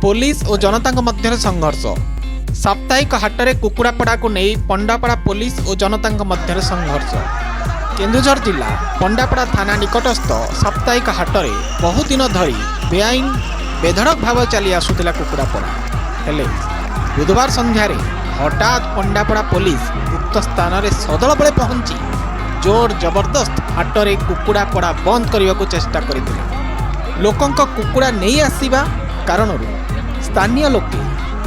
Police और जनता मध्य संघर्ष। साप्ताहिक हाटरे कुकुड़ापड़ा को नहीं पंडापड़ा पुलिस और जनता मध्य संघर्ष। केन्दुझर जिला पंडापड़ा थाना निकटस्थ साप्ताहिक हाटरे बहु दिन धरी बेआईन बेधड़क भाव चली आसुला कुकुड़ापड़ा हेले बुधवार संध्यारे हठात पंडापड़ा पुलिस उक्त स्थान में सदल बड़े पहुंची जोर जबरदस्त हाटरे कुकुड़ापड़ा बंद करने को चेष्टा करथिले। लोकंक कुकुड़ा नहीं आसीबा कारण स्थानीय लोके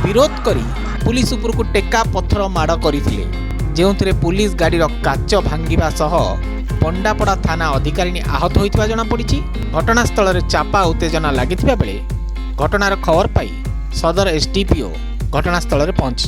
विरोध करी पुलिस उपर को टेका पत्थर माड़ करथिले जेउथिरे पुलिस गाड़ी काच भांगिबा सह पंडापड़ा थाना अधिकारी आहत होइतिबा जणा पड़िछि। घटनास्थल में चापा उत्तेजना लागिथिबा बेले घटनार खबर पाई सदर एसडीपीओ घटनास्थल में पहुंची।